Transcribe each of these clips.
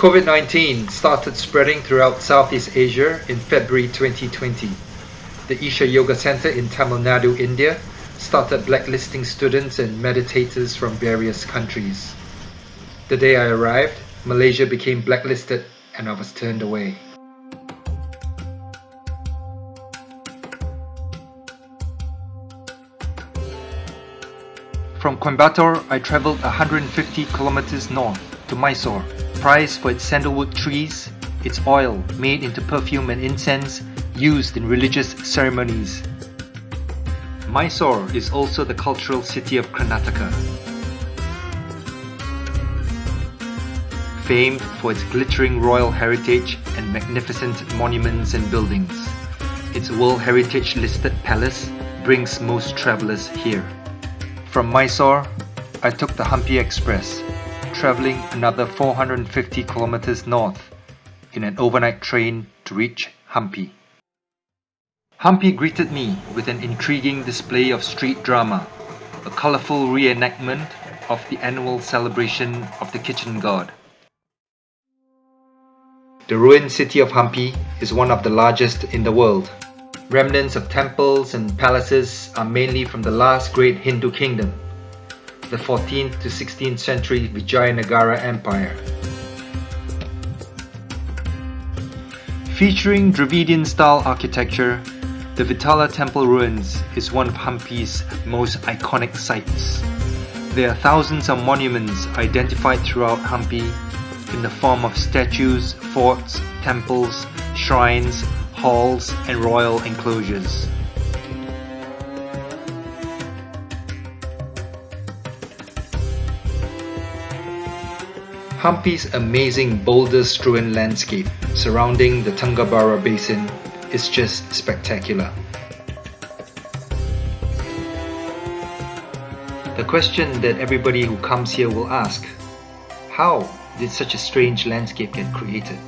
COVID-19 started spreading throughout Southeast Asia in February 2020. The Isha Yoga Center in Tamil Nadu, India, started blacklisting students and meditators from various countries. The day I arrived, Malaysia became blacklisted and I was turned away. From Coimbatore, I traveled 150 kilometers north to Mysore, prized for its sandalwood trees, its oil made into perfume and incense used in religious ceremonies. Mysore is also the cultural city of Karnataka, famed for its glittering royal heritage and magnificent monuments and buildings. Its World Heritage listed palace brings most travelers here. From Mysore, I took the Hampi Express, traveling another 450 kilometers north in an overnight train to reach Hampi. Hampi greeted me with an intriguing display of street drama, a colorful reenactment of the annual celebration of the kitchen god. The ruined city of Hampi is one of the largest in the world. Remnants of temples and palaces are mainly from the last great Hindu kingdom, the 14th to 16th century Vijayanagara Empire. Featuring Dravidian-style architecture, the Vitala Temple ruins is one of Hampi's most iconic sites. There are thousands of monuments identified throughout Hampi in the form of statues, forts, temples, shrines, halls and royal enclosures. Hampi's amazing boulder-strewn landscape surrounding the Tungabbara Basin is just spectacular. The question that everybody who comes here will ask: how did such a strange landscape get created?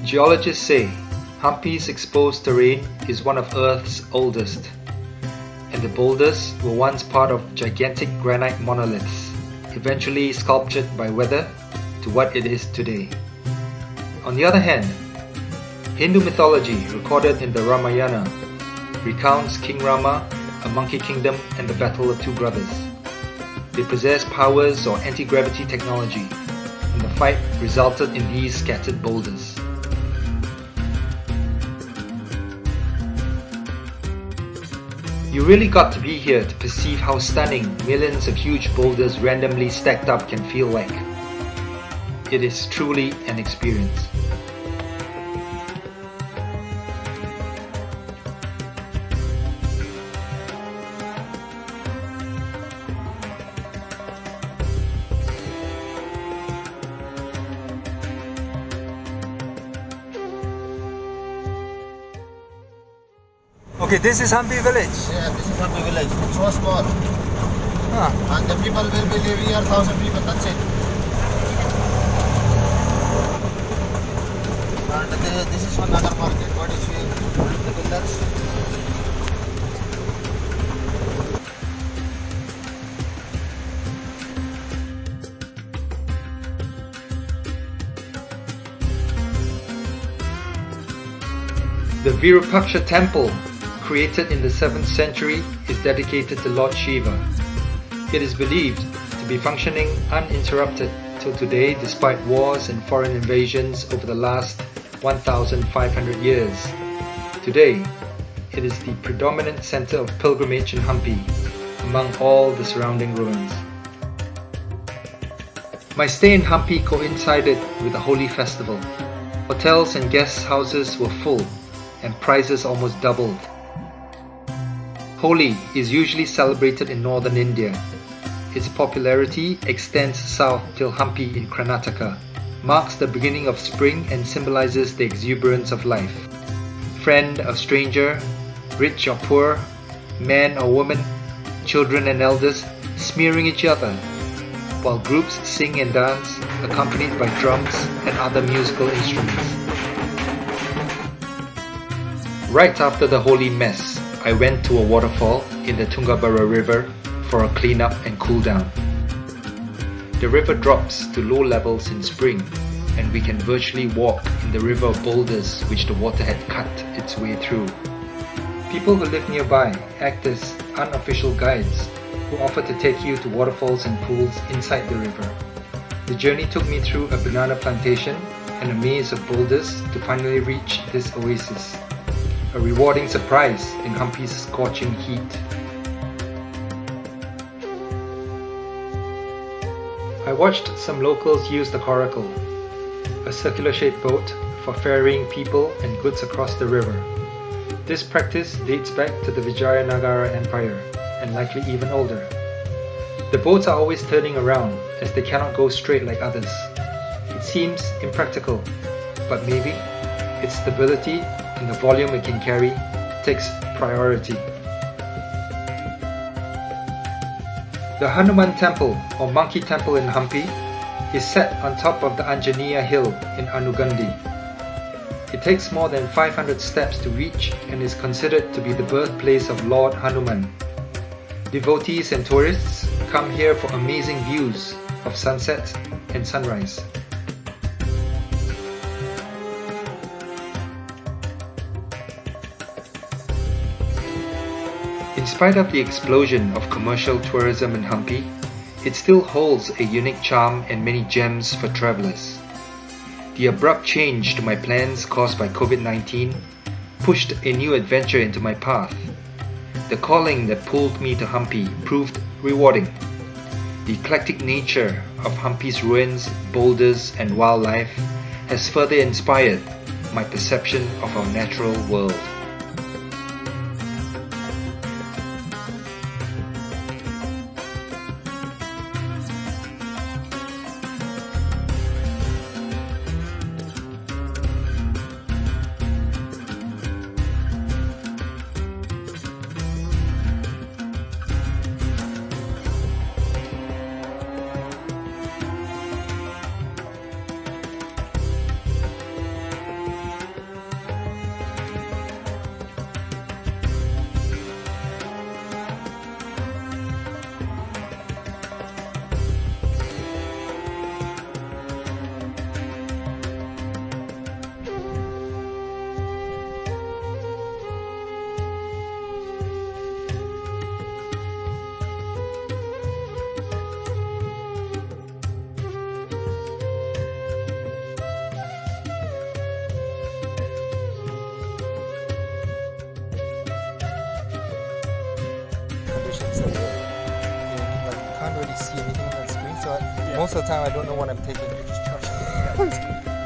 Geologists say Hampi's exposed terrain is one of Earth's oldest, and the boulders were once part of gigantic granite monoliths, eventually sculptured by weather to what it is today. On the other hand, Hindu mythology recorded in the Ramayana recounts King Rama, a monkey kingdom, and the battle of two brothers. They possessed powers or anti-gravity technology, and the fight resulted in these scattered boulders. You really got to be here to perceive how stunning millions of huge boulders randomly stacked up can feel like. It is truly an experience. Okay, this is Hampi village. Yeah, this is Hampi village. It's so small. Huh. And the people will be living here, 1,000 people, that's it. And this is another market. What is here? The pillars. The Vera Paksha temple, created in the 7th century, is dedicated to Lord Shiva. It is believed to be functioning uninterrupted till today despite wars and foreign invasions over the last 1,500 years. Today, it is the predominant center of pilgrimage in Hampi, among all the surrounding ruins. My stay in Hampi coincided with the holy festival. Hotels and guest houses were full, and prices almost doubled. Holi is usually celebrated in northern India. Its popularity extends south till Hampi in Karnataka, marks the beginning of spring and symbolizes the exuberance of life. Friend or stranger, rich or poor, man or woman, children and elders smearing each other, while groups sing and dance, accompanied by drums and other musical instruments. Right after the Holy Mess, I went to a waterfall in the Tungabbara River for a clean-up and cool down. The river drops to low levels in spring, and we can virtually walk in the river of boulders which the water had cut its way through. People who live nearby act as unofficial guides who offer to take you to waterfalls and pools inside the river. The journey took me through a banana plantation and a maze of boulders to finally reach this oasis, a rewarding surprise in Hampi's scorching heat. I watched some locals use the coracle, a circular-shaped boat for ferrying people and goods across the river. This practice dates back to the Vijayanagara Empire, and likely even older. The boats are always turning around as they cannot go straight like others. It seems impractical, but maybe its stability and the volume it can carry takes priority. The Hanuman temple, or monkey temple in Hampi, is set on top of the Anjaneya hill in Anugandi. It takes more than 500 steps to reach and is considered to be the birthplace of Lord Hanuman. Devotees and tourists come here for amazing views of sunset and sunrise. In spite of the explosion of commercial tourism in Hampi, it still holds a unique charm and many gems for travelers. The abrupt change to my plans caused by COVID-19 pushed a new adventure into my path. The calling that pulled me to Hampi proved rewarding. The eclectic nature of Hampi's ruins, boulders, and wildlife has further inspired my perception of our natural world. Conditions are really, like you can't really see anything on the screen, so most of the time I don't know what I'm taking. You just trust me.